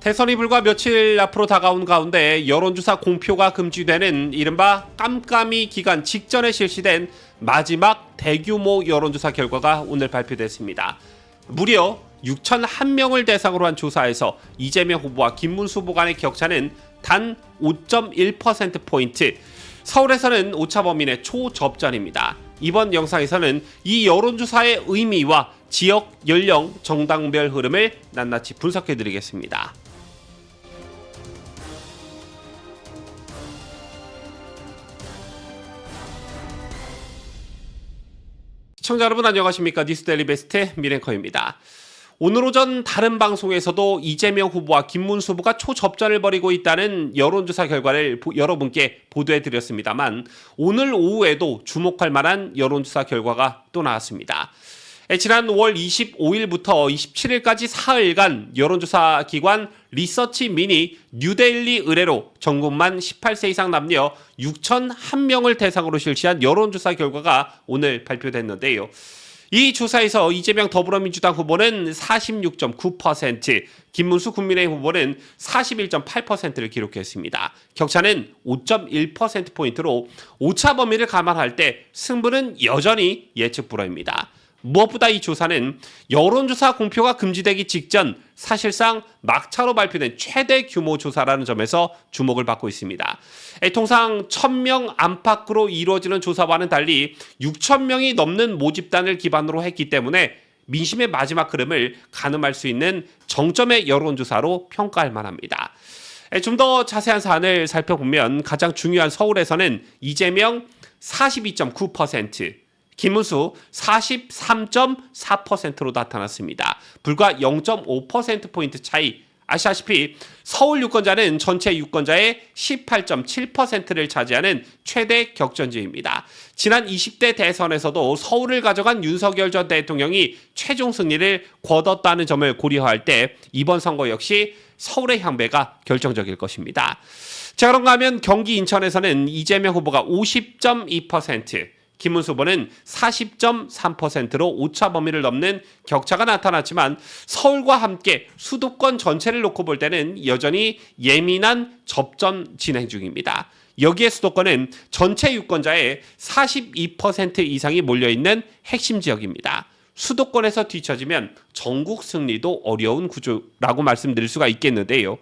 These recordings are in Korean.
대선이 불과 며칠 앞으로 다가온 가운데 여론조사 공표가 금지되는 이른바 깜깜이 기간 직전에 실시된 마지막 대규모 여론조사 결과가 오늘 발표됐습니다. 무려 6,001명을 대상으로 한 조사에서 이재명 후보와 김문수 후보 간의 격차는 단 5.1%포인트, 서울에서는 오차 범위내 초접전입니다. 이번 영상에서는 이 여론조사의 의미와 지역, 연령, 정당별 흐름을 낱낱이 분석해드리겠습니다. 시청자 여러분 안녕하십니까? 뉴스데일리 베스트 미랭커입니다. 오늘 오전 다른 방송에서도 이재명 후보와 김문수 후보가 초접전을 벌이고 있다는 여론조사 결과를 여러분께 보도해드렸습니다만 오늘 오후에도 주목할 만한 여론조사 결과가 또 나왔습니다. 지난 5월 25일부터 27일까지 사흘간 여론조사 기관 리서치 미니 뉴데일리 의뢰로 전국만 18세 이상 남녀 6,001명을 대상으로 실시한 여론조사 결과가 오늘 발표됐는데요. 이 조사에서 이재명 더불어민주당 후보는 46.9%, 김문수 국민의힘 후보는 41.8%를 기록했습니다. 격차는 5.1%포인트로 오차 범위를 감안할 때 승부는 여전히 예측 불허입니다. 무엇보다 이 조사는 여론조사 공표가 금지되기 직전 사실상 막차로 발표된 최대 규모 조사라는 점에서 주목을 받고 있습니다. 통상 1,000명 안팎으로 이루어지는 조사와는 달리 6,000명이 넘는 모집단을 기반으로 했기 때문에 민심의 마지막 흐름을 가늠할 수 있는 정점의 여론조사로 평가할 만합니다. 좀 더 자세한 사안을 살펴보면 가장 중요한 서울에서는 이재명 42.9%, 김문수 43.4%로 나타났습니다. 불과 0.5%포인트 차이. 아시다시피 서울 유권자는 전체 유권자의 18.7%를 차지하는 최대 격전지입니다. 지난 20대 대선에서도 서울을 가져간 윤석열 전 대통령이 최종 승리를 거뒀다는 점을 고려할 때 이번 선거 역시 서울의 향배가 결정적일 것입니다. 자, 그런가 하면 경기 인천에서는 이재명 후보가 50.2%, 김문수 후보는 40.3%로 오차 범위를 넘는 격차가 나타났지만 서울과 함께 수도권 전체를 놓고 볼 때는 여전히 예민한 접전 진행 중입니다. 여기에 수도권은 전체 유권자의 42% 이상이 몰려있는 핵심 지역입니다. 수도권에서 뒤처지면 전국 승리도 어려운 구조라고 말씀드릴 수가 있겠는데요.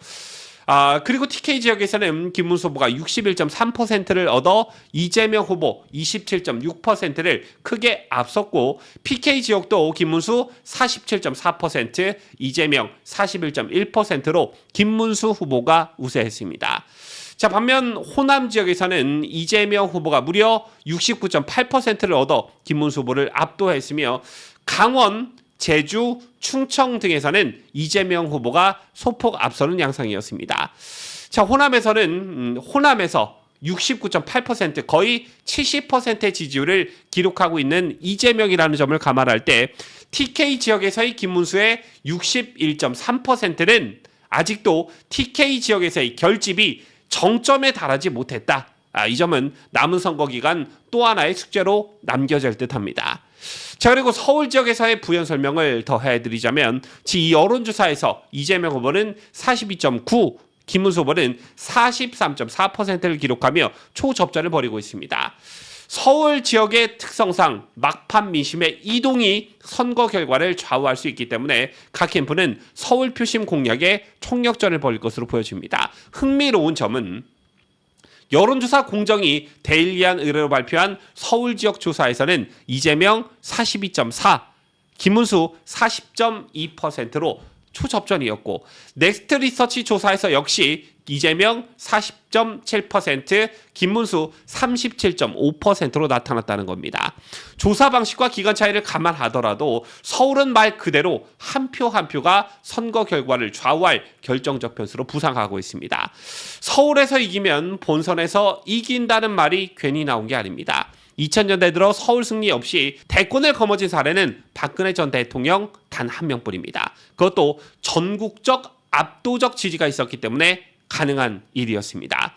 그리고 TK 지역에서는 김문수 후보가 61.3%를 얻어 이재명 후보 27.6%를 크게 앞섰고 PK 지역도 김문수 47.4%, 이재명 41.1%로 김문수 후보가 우세했습니다. 자, 반면 호남 지역에서는 이재명 후보가 무려 69.8%를 얻어 김문수 후보를 압도했으며 강원, 제주, 충청 등에서는 이재명 후보가 소폭 앞서는 양상이었습니다. 자, 호남에서 69.8% 거의 70%의 지지율을 기록하고 있는 이재명이라는 점을 감안할 때 TK 지역에서의 김문수의 61.3%는 아직도 TK 지역에서의 결집이 정점에 달하지 못했다. 이 점은 남은 선거 기간 또 하나의 숙제로 남겨질 듯합니다. 자, 그리고 서울 지역에서의 부연 설명을 더 해드리자면 이 여론조사에서 이재명 후보는 42.9, 김문수 후보는 43.4%를 기록하며 초접전을 벌이고 있습니다. 서울 지역의 특성상 막판 민심의 이동이 선거 결과를 좌우할 수 있기 때문에 각 캠프는 서울 표심 공략에 총력전을 벌일 것으로 보여집니다. 흥미로운 점은 여론조사 공정위 데일리안 의뢰로 발표한 서울 지역 조사에서는 이재명 42.4, 김문수 40.2%로 초접전이었고 넥스트 리서치 조사에서 역시 이재명 40.7%, 김문수 37.5%로 나타났다는 겁니다. 조사 방식과 기간 차이를 감안하더라도 서울은 말 그대로 한 표 한 표가 선거 결과를 좌우할 결정적 변수로 부상하고 있습니다. 서울에서 이기면 본선에서 이긴다는 말이 괜히 나온 게 아닙니다. 2000년대 들어 서울 승리 없이 대권을 거머쥔 사례는 박근혜 전 대통령 단 한 명뿐입니다. 그것도 전국적 압도적 지지가 있었기 때문에 가능한 일이었습니다.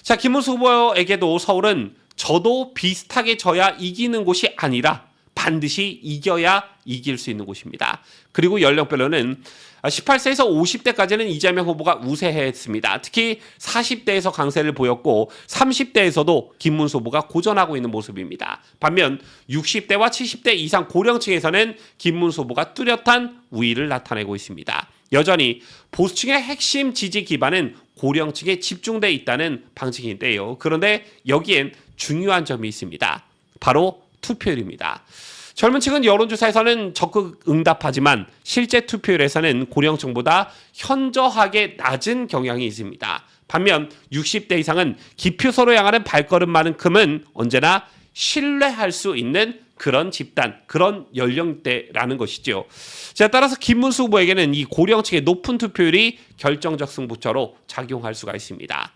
자, 김문수 후보에게도 서울은 저도 비슷하게 져야 이기는 곳이 아니라 반드시 이겨야 이길 수 있는 곳입니다. 그리고 연령별로는 18세에서 50대까지는 이재명 후보가 우세했습니다. 특히 40대에서 강세를 보였고 30대에서도 김문수 후보가 고전하고 있는 모습입니다. 반면 60대와 70대 이상 고령층에서는 김문수 후보가 뚜렷한 우위를 나타내고 있습니다. 여전히 보수층의 핵심 지지 기반은 고령층에 집중돼 있다는 방식인데요. 그런데 여기엔 중요한 점이 있습니다. 바로 투표율입니다. 젊은 층은 여론조사에서는 적극 응답하지만 실제 투표율에서는 고령층보다 현저하게 낮은 경향이 있습니다. 반면 60대 이상은 기표소로 향하는 발걸음만큼은 언제나 신뢰할 수 있는 그런 집단, 그런 연령대라는 것이죠. 자, 따라서 김문수 후보에게는 이 고령층의 높은 투표율이 결정적 승부처로 작용할 수가 있습니다.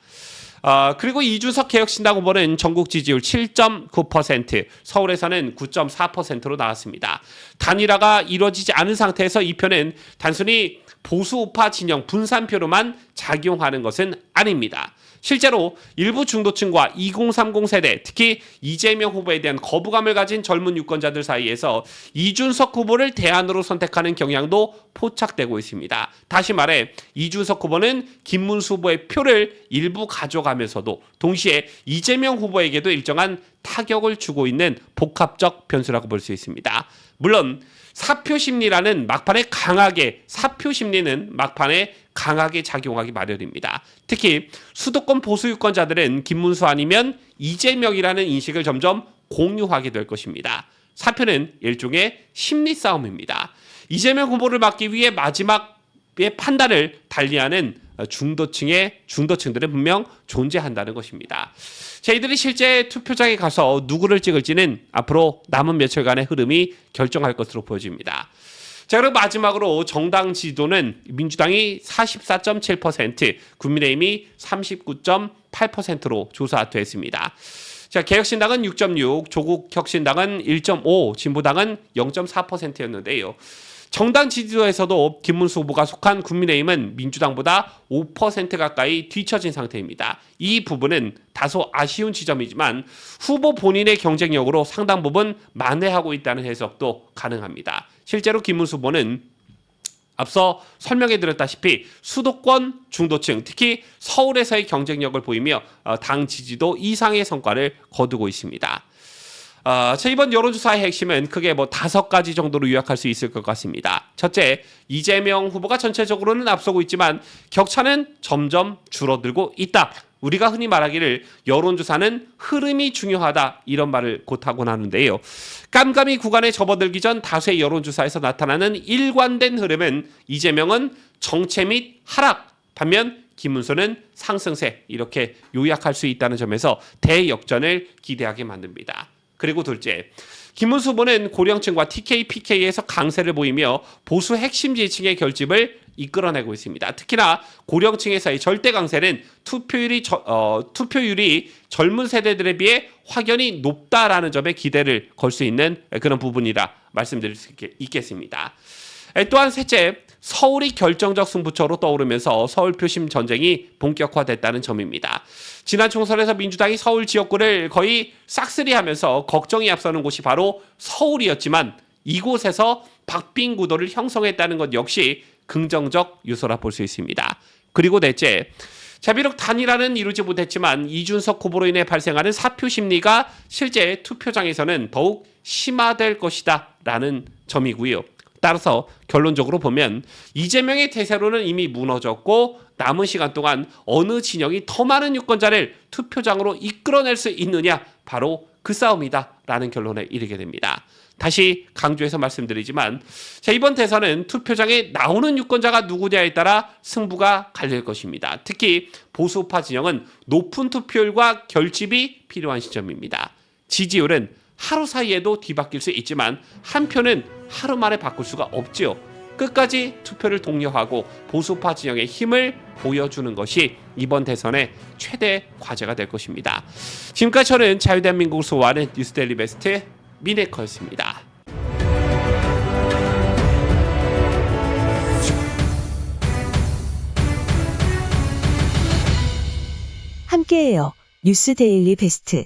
그리고 이준석 개혁신당 후보는 전국 지지율 7.9%, 서울에서는 9.4%로 나왔습니다. 단일화가 이루어지지 않은 상태에서 이 표는 단순히 보수우파 진영 분산표로만 작용하는 것은 아닙니다. 실제로 일부 중도층과 2030 세대, 특히 이재명 후보에 대한 거부감을 가진 젊은 유권자들 사이에서 이준석 후보를 대안으로 선택하는 경향도 포착되고 있습니다. 다시 말해 이준석 후보는 김문수 후보의 표를 일부 가져가면서도 동시에 이재명 후보에게도 일정한 타격을 주고 있는 복합적 변수라고 볼 수 있습니다. 물론 사표 심리는 막판에 강하게 작용하기 마련입니다. 특히 수도권 보수 유권자들은 김문수 아니면 이재명이라는 인식을 점점 공유하게 될 것입니다. 사표는 일종의 심리 싸움입니다. 이재명 후보를 막기 위해 마지막의 판단을 달리하는 중도층들은 분명 존재한다는 것입니다. 저희들이 실제 투표장에 가서 누구를 찍을지는 앞으로 남은 며칠간의 흐름이 결정할 것으로 보여집니다. 자, 그리고 마지막으로 정당 지지도는 민주당이 44.7%, 국민의힘이 39.8%로 조사됐습니다. 자, 개혁신당은 6.6, 조국혁신당은 1.5, 진보당은 0.4%였는데요. 정당 지지도에서도 김문수 후보가 속한 국민의힘은 민주당보다 5% 가까이 뒤처진 상태입니다. 이 부분은 다소 아쉬운 지점이지만 후보 본인의 경쟁력으로 상당 부분 만회하고 있다는 해석도 가능합니다. 실제로 김문수 후보는 앞서 설명해드렸다시피 수도권 중도층, 특히 서울에서의 경쟁력을 보이며 당 지지도 이상의 성과를 거두고 있습니다. 이번 여론조사의 핵심은 크게 5가지 정도로 요약할 수 있을 것 같습니다. 첫째, 이재명 후보가 전체적으로는 앞서고 있지만 격차는 점점 줄어들고 있다. 우리가 흔히 말하기를 여론조사는 흐름이 중요하다, 이런 말을 곧 하곤 하는데요. 깜깜이 구간에 접어들기 전 다수의 여론조사에서 나타나는 일관된 흐름은 이재명은 정체 및 하락, 반면 김문수는 상승세, 이렇게 요약할 수 있다는 점에서 대역전을 기대하게 만듭니다. 그리고 둘째, 김문수 후보는 고령층과 TK, PK에서 강세를 보이며 보수 핵심 지지층의 결집을 이끌어내고 있습니다. 특히나 고령층에서의 절대 강세는 투표율이 젊은 세대들에 비해 확연히 높다라는 점에 기대를 걸 수 있는 그런 부분이라 말씀드릴 수 있겠습니다. 또한 셋째, 서울이 결정적 승부처로 떠오르면서 서울 표심 전쟁이 본격화됐다는 점입니다. 지난 총선에서 민주당이 서울 지역구를 거의 싹쓸이하면서 걱정이 앞서는 곳이 바로 서울이었지만 이곳에서 박빙 구도를 형성했다는 것 역시 긍정적 요소라 볼 수 있습니다. 그리고 넷째, 비록 단일화는 이루지 못했지만 이준석 후보로 인해 발생하는 사표 심리가 실제 투표장에서는 더욱 심화될 것이다 라는 점이고요. 따라서 결론적으로 보면 이재명의 대세로는 이미 무너졌고 남은 시간 동안 어느 진영이 더 많은 유권자를 투표장으로 이끌어낼 수 있느냐, 바로 그 싸움이다 라는 결론에 이르게 됩니다. 다시 강조해서 말씀드리지만 이번 대선은 투표장에 나오는 유권자가 누구냐에 따라 승부가 갈릴 것입니다. 특히 보수파 진영은 높은 투표율과 결집이 필요한 시점입니다. 지지율은 하루 사이에도 뒤바뀔 수 있지만 한 표는 하루 만에 바꿀 수가 없지요. 끝까지 투표를 독려하고 보수파 진영의 힘을 보여주는 것이 이번 대선의 최대 과제가 될 것입니다. 지금까지 저는 자유대한민국을 소화하는 뉴스데일리 베스트 미네커였습니다. 함께해요. 뉴스데일리 베스트.